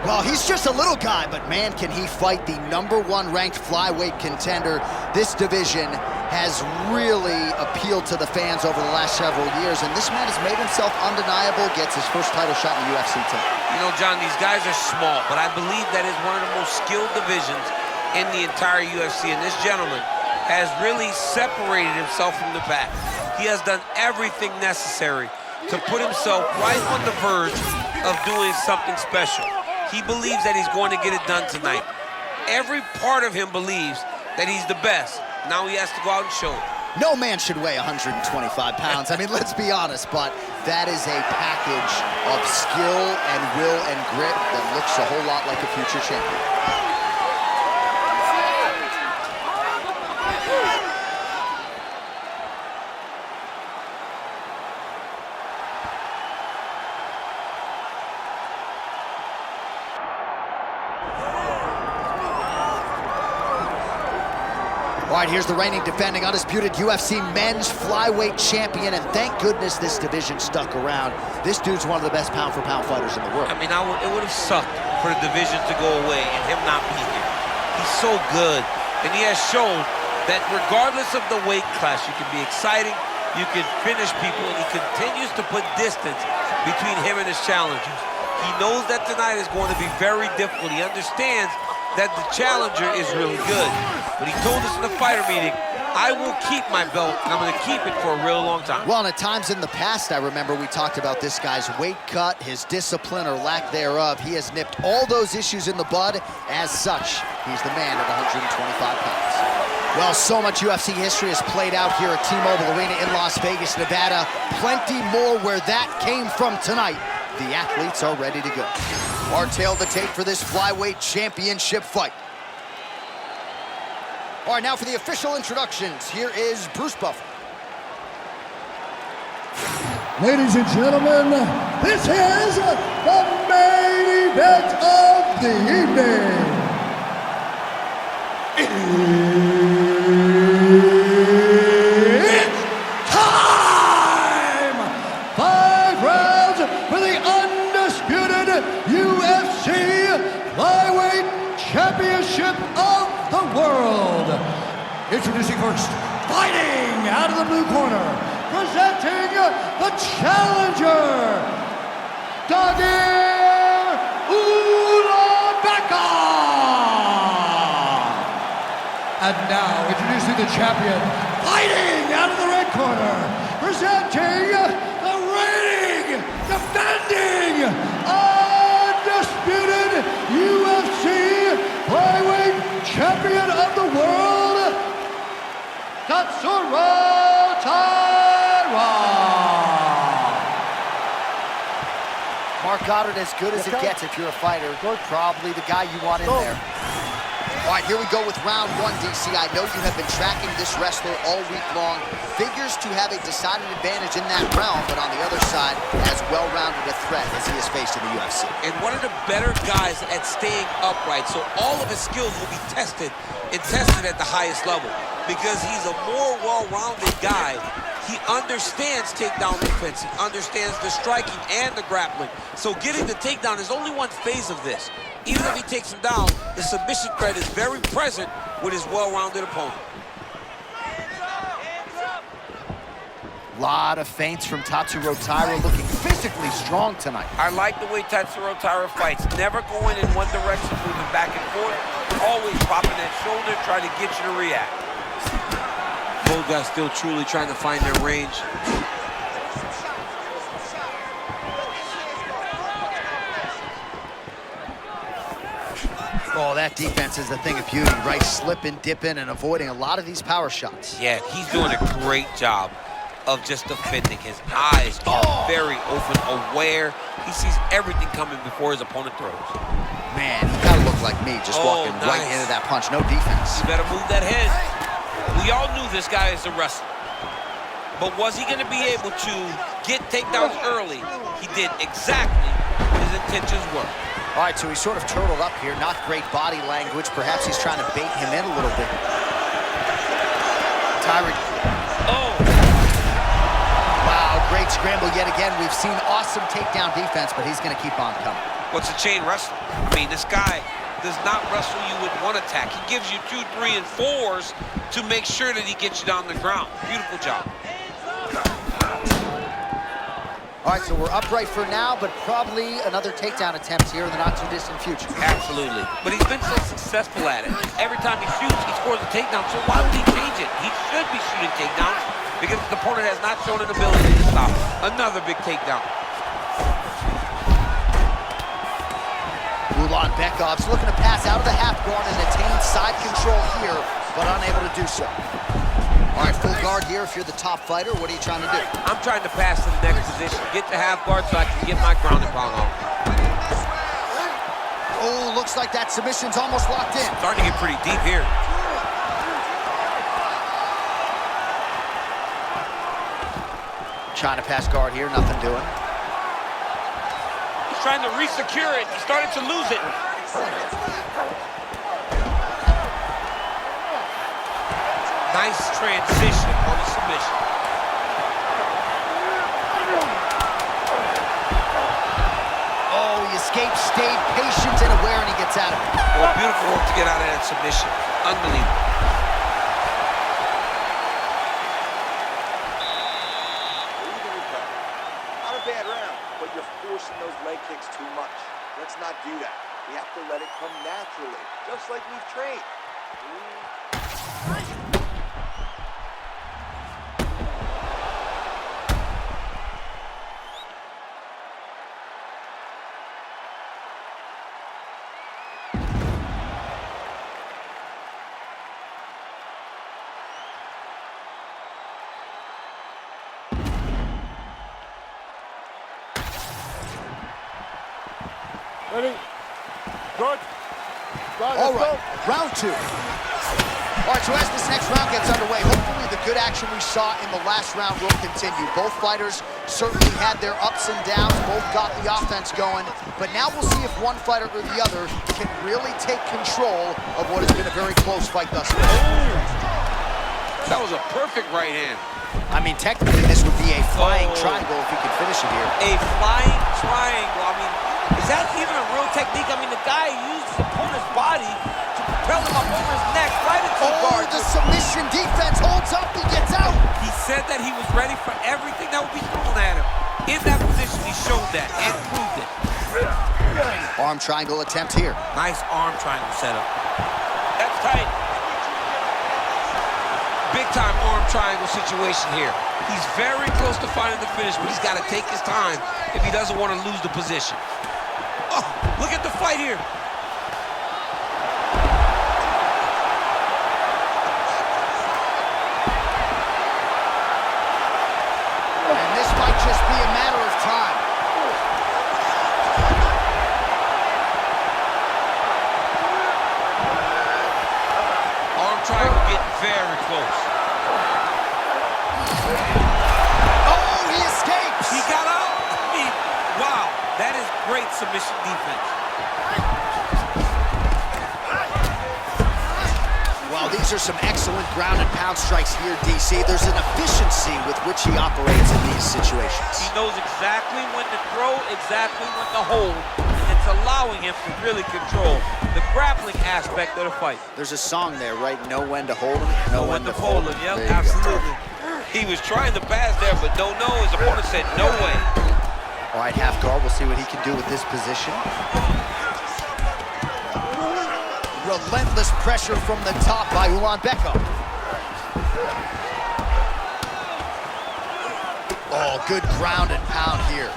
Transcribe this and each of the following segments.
Well, he's just a little guy, but man, can he fight the #1 ranked flyweight contender. This division has really appealed to the fans over the last several years, and this man has made himself undeniable, gets his first title shot in the UFC too. You know, John, these guys are small, but I believe that is one of the most skilled divisions in the entire UFC, and this gentleman has really separated himself from the pack. He has done everything necessary to put himself right on the verge of doing something special. He believes that he's going to get it done tonight. Every part of him believes that he's the best. Now he has to go out and show it. No man should weigh 125 pounds. I mean, let's be honest, but that is a package of skill and will and grit that looks a whole lot like a future champion. All right, here's the reigning, defending, undisputed UFC men's flyweight champion, and thank goodness this division stuck around. This dude's one of the best pound-for-pound fighters in the world. I mean, it would have sucked for the division to go away and him not be here. He's so good, and he has shown that regardless of the weight class, you can be exciting, you can finish people, and he continues to put distance between him and his challengers. He knows that tonight is going to be very difficult. He understands that the challenger is really good. But he told us in the fighter meeting, I will keep my belt, and I'm going to keep it for a real long time. Well, and at times in the past, I remember we talked about this guy's weight cut, his discipline or lack thereof. He has nipped all those issues in the bud. As such, he's the man at 125 pounds. Well, so much UFC history has played out here at T-Mobile Arena in Las Vegas, Nevada. Plenty more where that came from tonight. The athletes are ready to go. Our tail to tape for this flyweight championship fight. All right, now for the official introductions. Here is Bruce Buffer. Ladies and gentlemen, this is the main event of the evening. It's time! 5 rounds for the undisputed UFC Flyweight Championship of the world. Introducing first, fighting out of the blue corner, presenting the challenger, Tagir Ulanbekov. And now, introducing the champion, fighting out of the red corner, presenting the reigning, defending, undisputed UFC Flyweight Champion of the world, Tatsuro Taira. Mark Goddard, as good as it gets if you're a fighter. Probably the guy you want in there. All right, here we go with round 1, DC. I know you have been tracking this wrestler all week long. Figures to have a decided advantage in that realm, but on the other side, as well-rounded a threat as he has faced in the UFC. And one of the better guys at staying upright, so all of his skills will be tested and tested at the highest level because he's a more well-rounded guy. He understands takedown defense. He understands the striking and the grappling. So getting the takedown is only one phase of this. Even if he takes him down, the submission threat is very present with his well-rounded opponent. Lot of feints from Tatsuro Taira, looking physically strong tonight. I like the way Tatsuro Taira fights. Never going in one direction, moving back and forth. Always popping that shoulder, trying to get you to react. Both guys still truly trying to find their range. Oh, that defense is a thing of beauty, right? Slipping, dipping, and avoiding a lot of these power shots. Yeah, he's doing a great job of just defending. His eyes are very open, aware. He sees everything coming before his opponent throws. Man, you gotta look like me, just walking right into that punch. No defense. You better move that head. We all knew this guy is a wrestler. But was he gonna be able to get takedowns early? He did exactly what his intentions were. All right, so he's sort of turtled up here. Not great body language. Perhaps he's trying to bait him in a little bit. Taira. Oh. Wow, great Great scramble yet again. We've seen awesome takedown defense, but he's going to keep on coming. What's a chain wrestler? I mean, this guy does not wrestle you with one attack. He gives you 2, 3, and 4s to make sure that he gets you down the ground. Beautiful job. All right, so we're upright for now, but probably another takedown attempt here in the not-too-distant future. Absolutely. But he's been so successful at it. Every time he shoots, he scores a takedown. So why would he change it? He should be shooting takedowns because the opponent has not shown an ability to stop. Another big takedown. Ulanbekov's looking to pass out of the half guard and attain side control here, but unable to do so. All right, full guard here if you're the top fighter. What are you trying to do? I'm trying to pass to the next position. Get the half guard so I can get my ground and pound on. Oh, looks like that submission's almost locked in. Starting to get pretty deep here. Trying to pass guard here, nothing doing. He's trying to re-secure it. He started to lose it. Nice transition on the submission. Oh, he escaped, stayed patient and aware, and he gets out of it. Well, beautiful work to get out of that submission. Unbelievable. Not a bad round, but you're forcing those leg kicks too much. Let's not do that. We have to let it come naturally, just like we've trained. Ready? Good. All right, round 2. All right, so as this next round gets underway, hopefully the good action we saw in the last round will continue. Both fighters certainly had their ups and downs, both got the offense going, but now we'll see if one fighter or the other can really take control of what has been a very close fight thus far. That was a perfect right hand. I mean, technically this would be a flying triangle if he could finish it here. A flying triangle. I mean, is that even a real technique? I mean, the guy used his opponent's body to propel him up over his neck, right into the guard. The submission defense holds up, he gets out. He said that he was ready for everything that would be thrown at him. In that position, he showed that and proved it. Arm triangle attempt here. Nice arm triangle setup. That's tight. Big time arm triangle situation here. He's very close to finding the finish, but he's got to take his time if he doesn't want to lose the position. Oh, look at the fight here. And this might just be a matter of time. Arm triangle getting very close. Oh, he escapes. He got out. I mean, wow, that is great submission defense. Well, these are some excellent ground and pound strikes here, DC. There's an efficiency with which he operates in these situations. He knows exactly when to throw, exactly when to hold, and it's allowing him to really control the grappling aspect of the fight. There's a song there, right? Know when to hold him, know when to fold him. Yep, There you go. absolutely. He was trying to pass there, but no. His opponent said no way. All right, half guard. We'll see what he can do with this position. Relentless pressure from the top by Ulanbekov. Oh, good ground and pound here.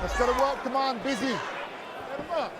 Let's go to work. Come on, busy. Get him up.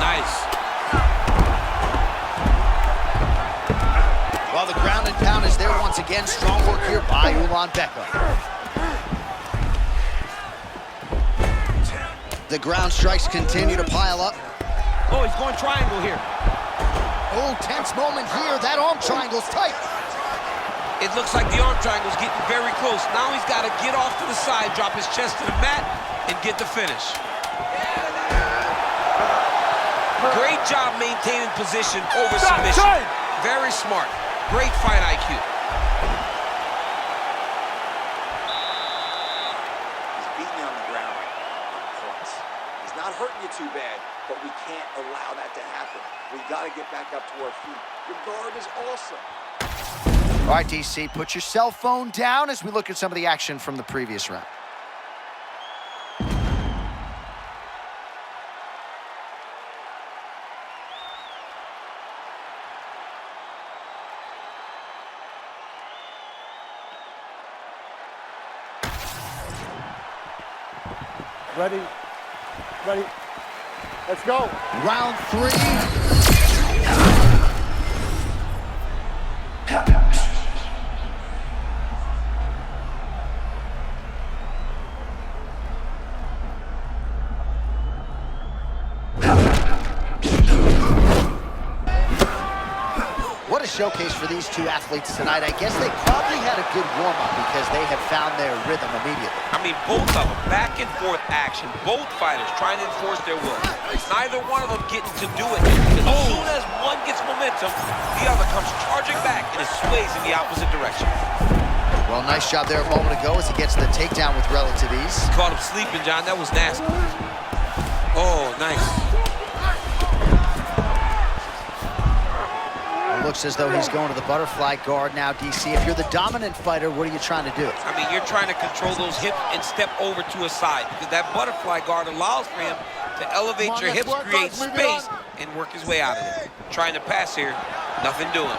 Nice. Well, the ground and pound is there once again. Strong work here by Ulanbekov. The ground strikes continue to pile up. Oh, he's going triangle here. Oh, tense moment here. That arm triangle's tight. It looks like the arm triangle's getting very close. Now he's got to get off to the side, drop his chest to the mat, and get the finish. Great job maintaining position over submission. Very smart. Great fight IQ. He's beating you on the ground right now. Points. He's not hurting you too bad, but we can't allow that to happen. We got to get back up to our feet. Your guard is awesome. All right, DC, put your cell phone down as we look at some of the action from the previous round. Ready, ready, let's go. Round 3. What a showcase for these two athletes tonight. I guess they probably had a good warm-up because they have found their rhythm immediately. I mean, both of them, back and forth action. Both fighters trying to enforce their will. Neither one of them getting to do it. As soon as one gets momentum, the other comes charging back and it sways in the opposite direction. Well, nice job there a moment ago as he gets the takedown with relative ease. Caught him sleeping, John. That was nasty. Oh, nice. It looks as though he's going to the butterfly guard now, DC. If you're the dominant fighter, what are you trying to do? I mean, you're trying to control those hips and step over to a side because that butterfly guard allows for him to elevate your hips, create space, and work his way out of it. Trying to pass here, nothing doing.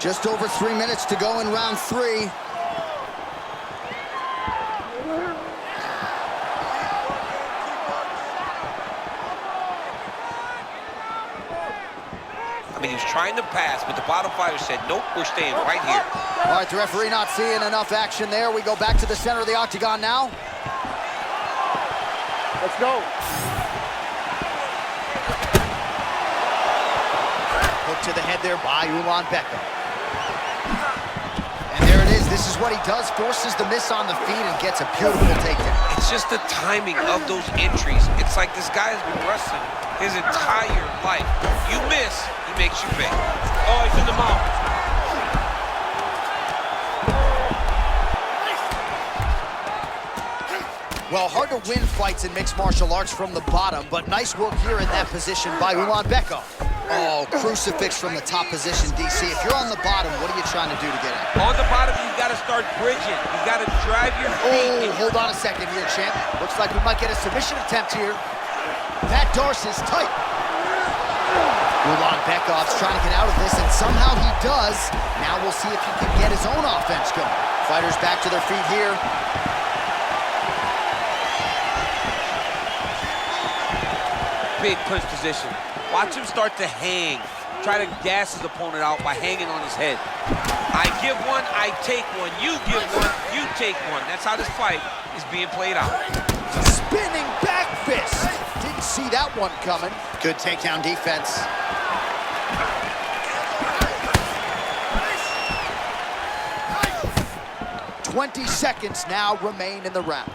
Just over 3 minutes to go in round 3. I mean, he was trying to pass, but the bottom fighter said, nope, we're staying right here. All right, the referee not seeing enough action there. We go back to the center of the octagon now. Let's go. Hook to the head there by Ulanbekov. And there it is. This is what he does. Forces the miss on the feet and gets a beautiful takedown. It's just the timing of those entries. It's like this guy has been wrestling his entire life. You miss, he makes you pay. Oh, he's in the mouth. Well, hard to win fights in mixed martial arts from the bottom, but nice work here in that position by Ulanbekov. Oh, crucifix from the top position, DC. If you're on the bottom, what are you trying to do to get in? On the bottom, you've got to start bridging. You've got to drive your feet. Oh, hold on a second here, champ. Looks like we might get a submission attempt here. That Darce is tight. Ulanbekov's trying to get out of this, and somehow he does. Now we'll see if he can get his own offense going. Fighters back to their feet here. Big clinch position. Watch him start to hang. Try to gas his opponent out by hanging on his head. I give one, I take one. You give one, you take one. That's how this fight is being played out. Spinning back fist. Didn't see that one coming. Good takedown defense. "20 seconds now remain in the round.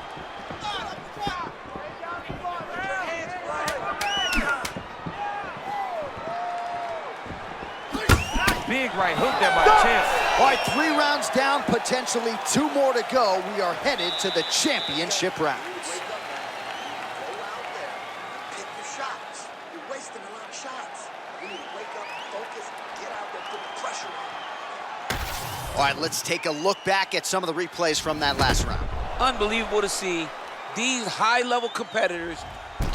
Big right hook there by Champ. All right, 3 rounds down, potentially 2 more to go. We are headed to the championship rounds. Go out there, pick your shots. You're wasting a lot of shots. You need to wake up, focus, get out there, put the pressure on. All right, let's take a look back at some of the replays from that last round. Unbelievable to see these high-level competitors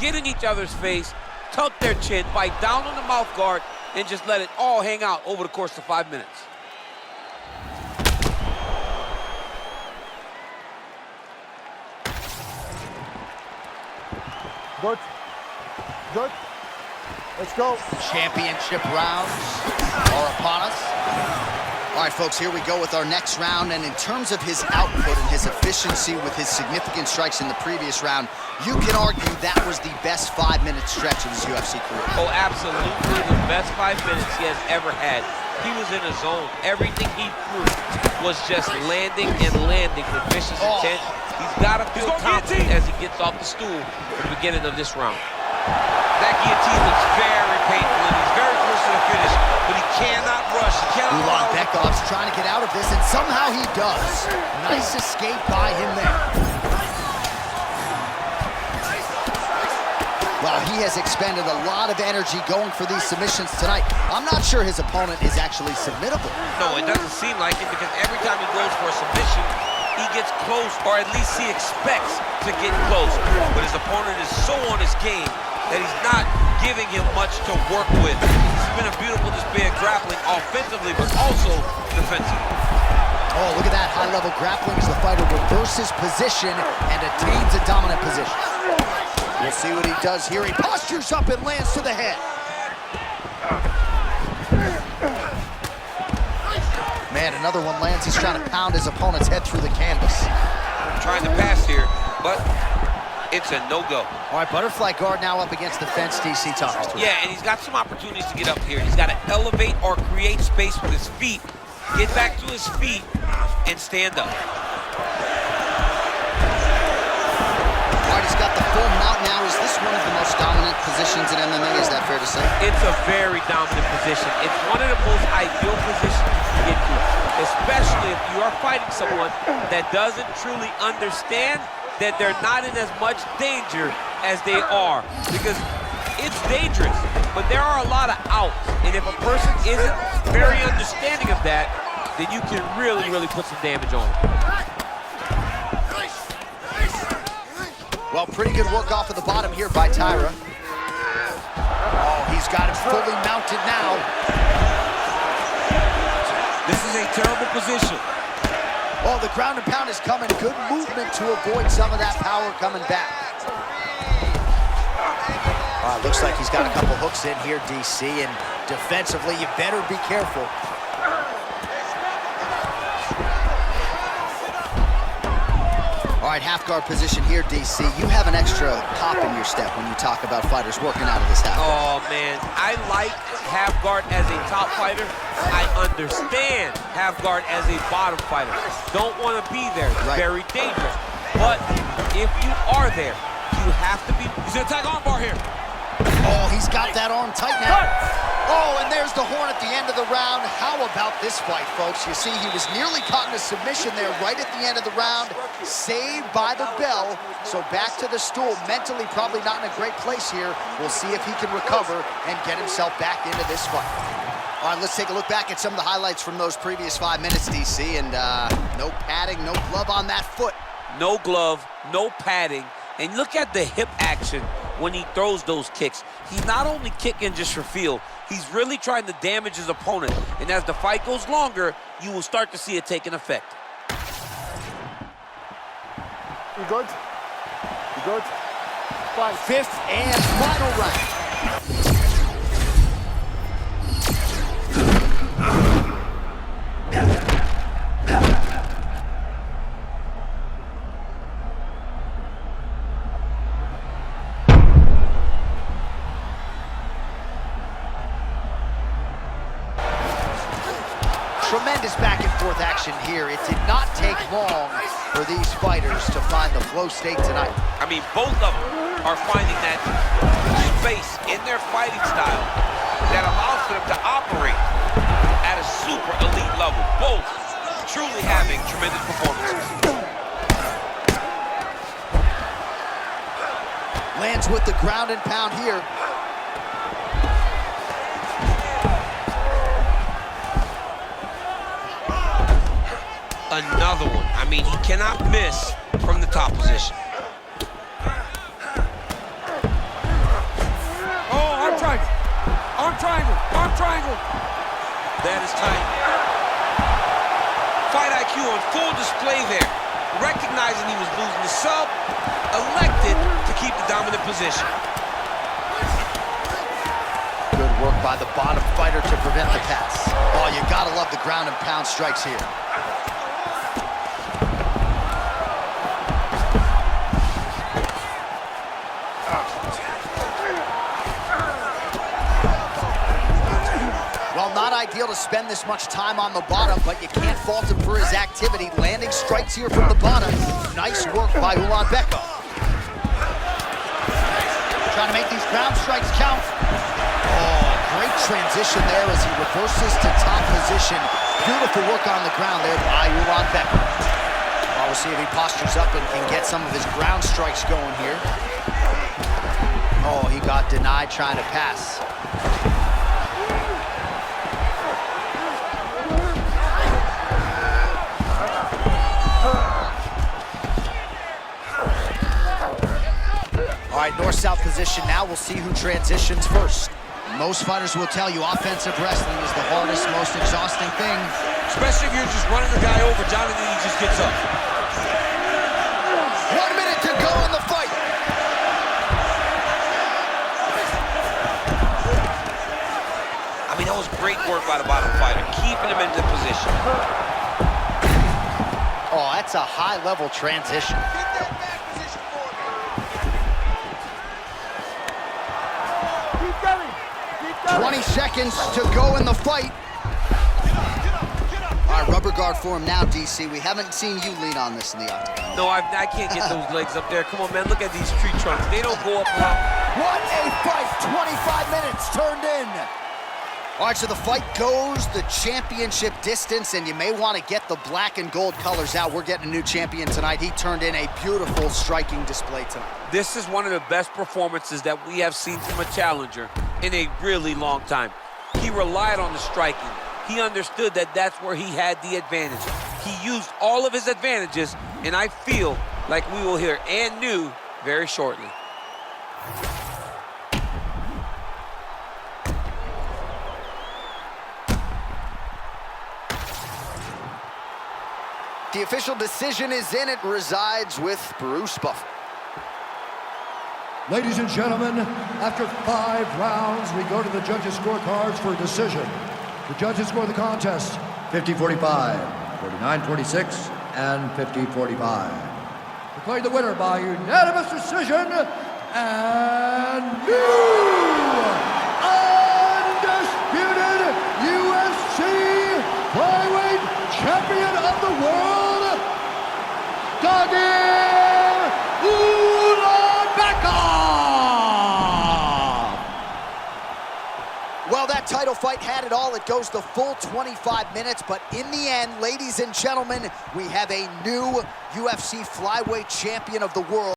get in each other's face, tuck their chin, bite down on the mouth guard, and just let it all hang out over the course of 5 minutes. Good. Good. Let's go. Championship rounds are upon us. All right, folks, here we go with our next round. And in terms of his output and his efficiency with his significant strikes in the previous round, you can argue that was the best 5-minute stretch of his UFC career. Oh, absolutely the best 5 minutes he has ever had. He was in a zone. Everything he threw was just landing and landing with vicious intent. He's got to feel confident as he gets off the stool at the beginning of this round. That guillotine looks very painful, and he's very close to the finish, but he cannot rush. He cannot Ulanbekov's trying to get out of this, and somehow he does. Nice escape by him there. Well, he has expended a lot of energy going for these submissions tonight. I'm not sure his opponent is actually submittable. No, it doesn't seem like it, because every time he goes for a submission, he gets close, or at least he expects to get close. But his opponent is so on his game that he's not giving him much to work with. It's been a beautiful display of grappling offensively, but also defensively. Oh, look at that high-level grappling as the fighter reverses position and attains a dominant position. We'll see what he does here. He postures up and lands to the head. Man, another one lands. He's trying to pound his opponent's head through the canvas. Trying to pass here, but it's a no-go. All right, butterfly guard now up against the fence, DC talks to him. Yeah, and he's got some opportunities to get up here. He's got to elevate or create space with his feet, get back to his feet, and stand up. All right, he's got the full mount now. Is this one of the most dominant positions in MMA? Is that fair to say? It's a very dominant position. It's one of the most ideal positions you can get to, especially if you are fighting someone that doesn't truly understand that they're not in as much danger as they are, because it's dangerous, but there are a lot of outs, and if a person isn't very understanding of that, then you can really, really put some damage on them. Well, pretty good work off of the bottom here by Taira. Oh, he's got him fully mounted now. This is a terrible position. Oh, the ground and pound is coming. Good movement to avoid some of that power coming back. Looks like he's got a couple hooks in here, DC, and defensively, you better be careful. All right, half guard position here, DC. You have an extra pop in your step when you talk about fighters working out of this half guard. Oh, man, I like half guard as a top fighter. I understand half guard as a bottom fighter. Don't want to be there. It's very dangerous. But if you are there, you have to be. He's going to attack armbar here. Oh, he's got that arm tight now. Oh, and there's the horn at the end of the round. How about this fight, folks? You see, he was nearly caught in a submission there right at the end of the round. Saved by the bell. So back to the stool. Mentally, probably not in a great place here. We'll see if he can recover and get himself back into this fight. All right, let's take a look back at some of the highlights from those previous 5 minutes, DC. And no padding, no glove on that foot. No glove, no padding. And look at the hip action when he throws those kicks. He's not only kicking just for feel, he's really trying to damage his opponent. And as the fight goes longer, you will start to see it take an effect. You good? You good? Fine. Fifth and final round. Tremendous back and forth action here. It did not take long for these fighters to find the flow state tonight. I mean, both of them are finding that space in their fighting style that allows for them to operate at a super elite level. Both truly having tremendous performances. Lands with the ground and pound here. Another one. I mean, he cannot miss from the top position. Oh, arm triangle. Arm triangle. Arm triangle. That is tight. Fight IQ on full display there. Recognizing he was losing the sub, elected to keep the dominant position. Good work by the bottom fighter to prevent the pass. Oh, you gotta love the ground and pound strikes here. Well, Well, not ideal to spend this much time on the bottom, but you can't fault him for his activity. Landing strikes here from the bottom. Nice work by Ulanbekov. Trying to make these ground strikes count. Oh, great transition there as he reverses to top position. Beautiful work on the ground there by Ulanbekov. Well, we'll see if he postures up and can get some of his ground strikes going here. Oh, he got denied trying to pass. All right, north-south position now. We'll see who transitions first. Most fighters will tell you offensive wrestling is the hardest, most exhausting thing. Especially if you're just running the guy over, John, and then he just gets up. 1 minute to go in the fight. I mean, that was great work by the bottom fighter, keeping him in the position. Oh, that's a high-level transition. Keep that back position for me. Keep going. Keep going. 20 seconds to go in the fight. All right, rubber guard for him now, DC. We haven't seen you lean on this in the octagon. No, I can't get those legs up there. Come on, man, look at these tree trunks. They don't go up around. What a fight! 25 minutes turned in. All right, so the fight goes the championship distance, and you may want to get the black and gold colors out. We're getting a new champion tonight. He turned in a beautiful striking display tonight. This is one of the best performances that we have seen from a challenger in a really long time. He relied on the striking. He understood that that's where he had the advantage. He used all of his advantages, and I feel like we will hear and new very shortly. The official decision is in. It resides with Bruce Buffer. Ladies and gentlemen, after 5 rounds, we go to the judges' scorecards for a decision. The judges score the contest 50-45, 49-46, and 50-45. Declared the winner by unanimous decision, and new undisputed UFC flyweight champion of the world, Tagir Ulanbekov! Well, that title fight had it all. It goes the full 25 minutes, but in the end, ladies and gentlemen, we have a new UFC flyweight champion of the world.